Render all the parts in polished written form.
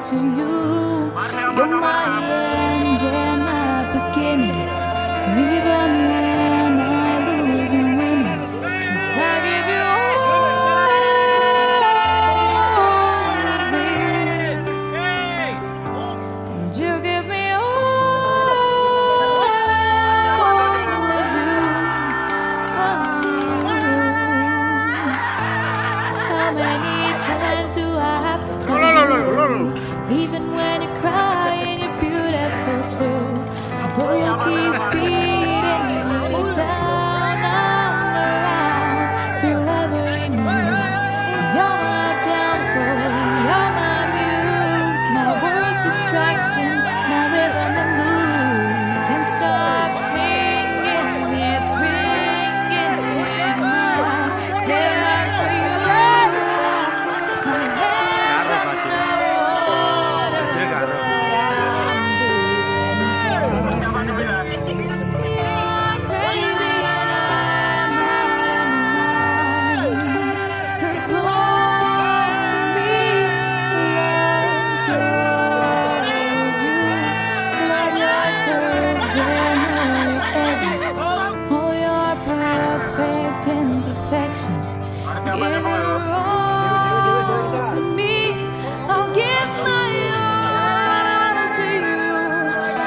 to you. You're my end and my beginning. Even when I lose and winning, 'cause I give you all of me, and you give me all of you. How many times do I have to tell you? Even when you're crying, you're beautiful too. The world keeps beating you down and around through every move. You're my downfall, you're my muse, my worst distraction, my rhythm and blues. Can't stop singing, it's ringing in my head for you. My head's underwater, but I'm breathing fine. You're crazy and I'm out of my mind, 'cause all of me loves you. Love your curves and all your edges, all your perfect imperfections. Give your all to me, I'll give my all to you.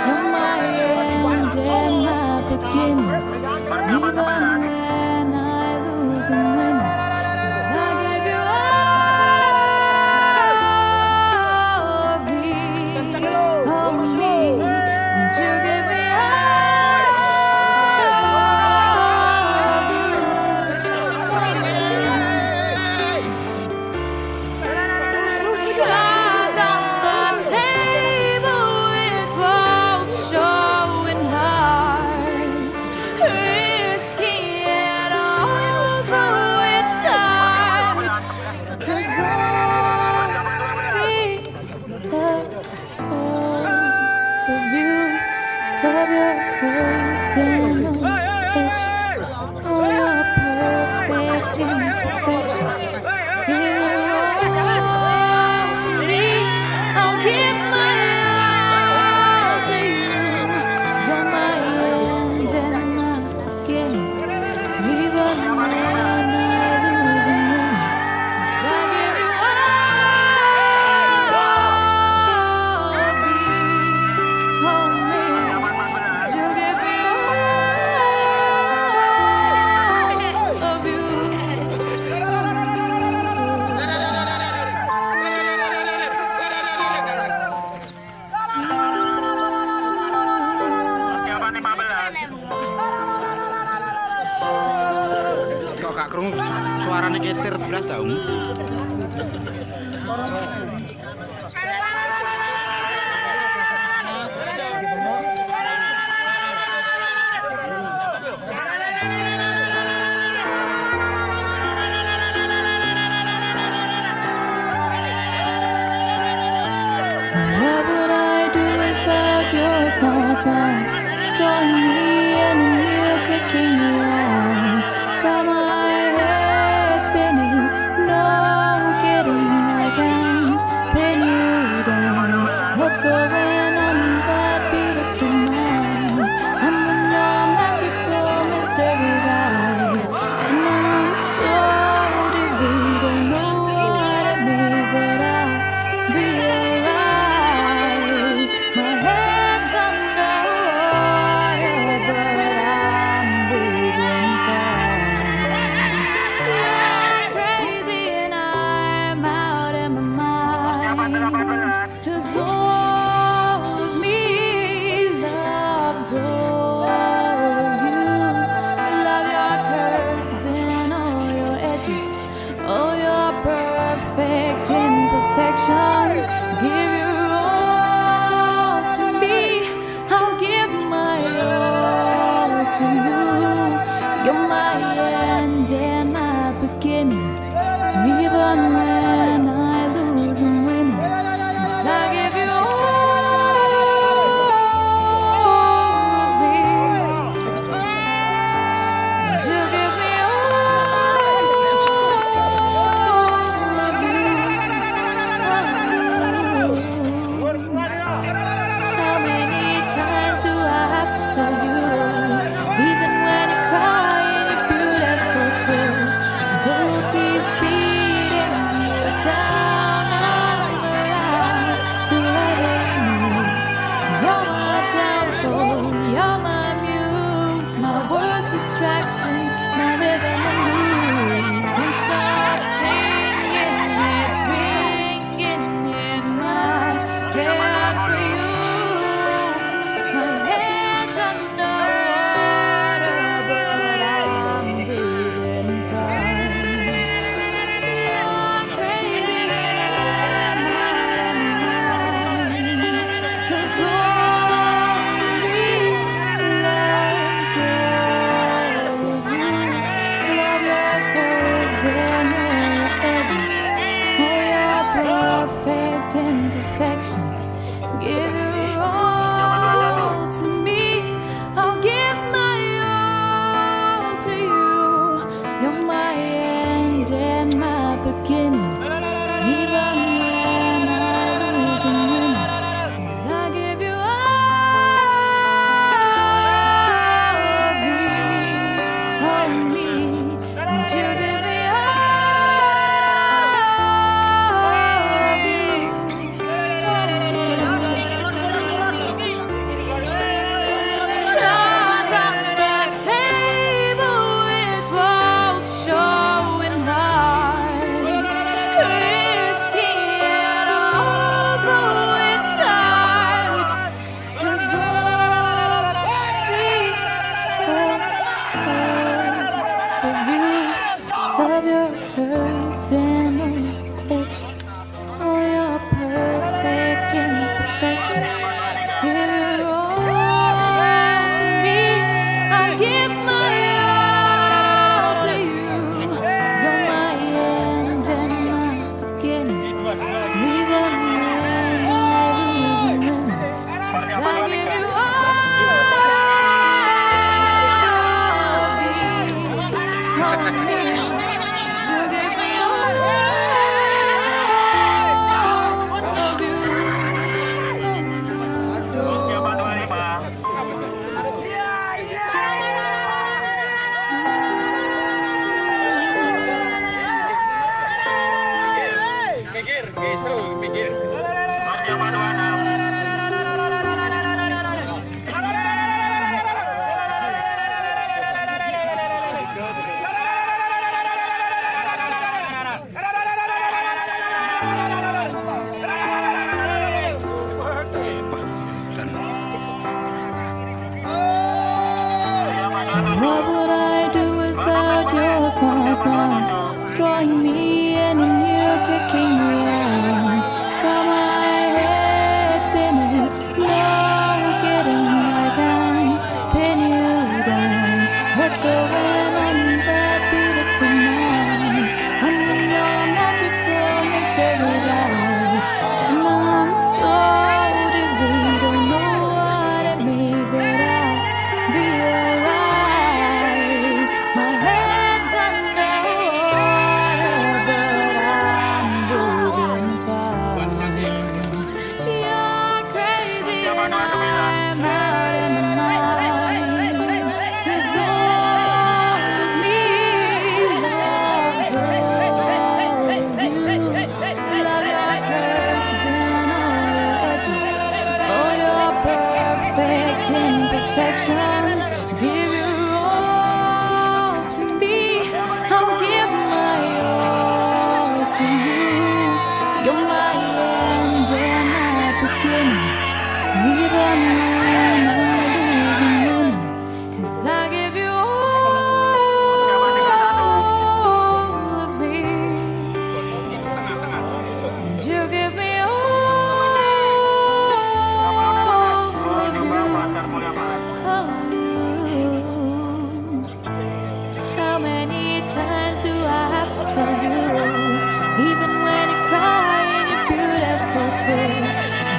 You're my end and my beginning. Even when I lose and win, 'cause I give you all of me, and you give me all of you. Cards on the table with both showing hearts, risky it although it's hard, 'cause all of me loves all of you. Love your curves and all edges, all your perfect imperfections. Give your all to me, I'll give my all to you. You're my end and my beginning. Even when I lose and win, 'cause I give you all of me, and you give me all of you. Kok gak krungu suarane ketir blas ta, Om? What would I do without your smart mouth? Drawing me in and you kicking me out. Got my head spinning, no kidding, I can't pin you down. What's going on in that beautiful mind? I'm on your magical mystery ride, and I'm so dizzy, don't know what I mean, but I'll be alright. My head's underwater, but I'm breathing fine. You're crazy and I'm out of my mind, 'cause all of me loves all of you. Love your curves and all your edges, all your perfect imperfections. Give your all to me, I'll give my all to you. You're my end and my beginning. Even when I lose and winning, 'cause I give you all of me, and you give me all of you. What would I do without your smart mouth? Drawing me in and you kicking me out. Got my head spinning, no kidding, I can't pin you down. What's going on in that beautiful mind? I'm in your magical mystery ride, and I'm so dizzy, don't know what it means, but I'll be alright. My head's underwater, but I'm breathing fine. You're crazy and I'm out in my mind, 'cause all of me loves all of you. Love your curves and all your edges, all your perfect imperfections. Give your all to me, I'll give my all to you. You're my end and my beginning, even when I lose and winning, 'cause I give you all of me, and you give me all of you. How many times do I have to tell you? Even when you cry and you're beautiful too,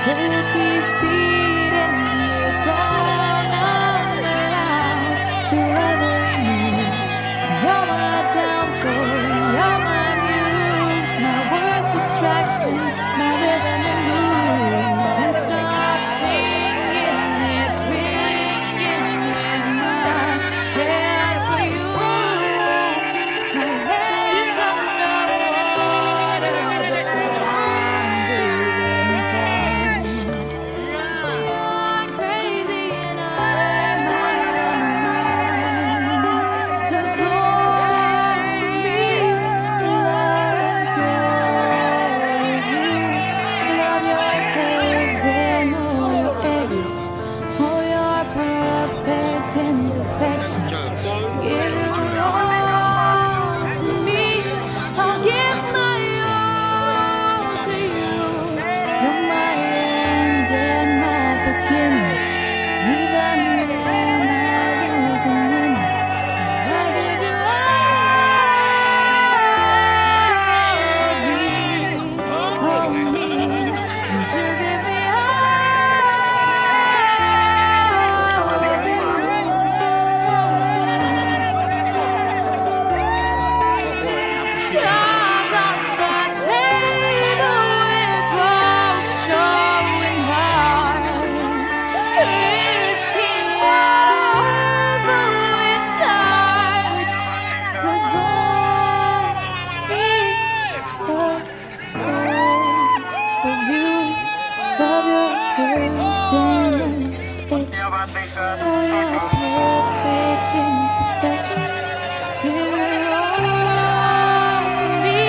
who keeps beating you down and around through every move? You're my downfall, you're my muse, my worst distraction, my rhythm and blues. Can't stop singing, it's ringing in my head for you. My head's underwater, but I'm breathing fine. You're crazy and I'm out of my mind, 'cause all of me loves all of you. Love your curves and all your edges, all your perfect imperfections. Give your all to me, I'll give my all to you. You're my end and my beginning, even when I lose and win, 'cause I give you all of me, and you give me all of you. Cards on the table with both showing hearts, risking whatever it's hard, 'cause all me loves all of you. Love your curves and your edges, all your perfect imperfections. Give it all to me,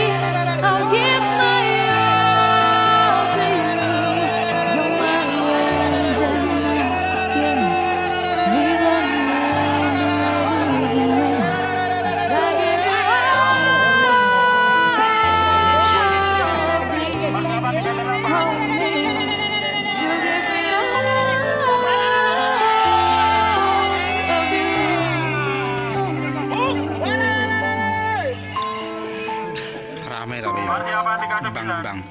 I'll give my all to you. You're my end and my beginning, even when I lose and win, 'cause I give you all of me, all me. You give me all of you. Rame tapi bang.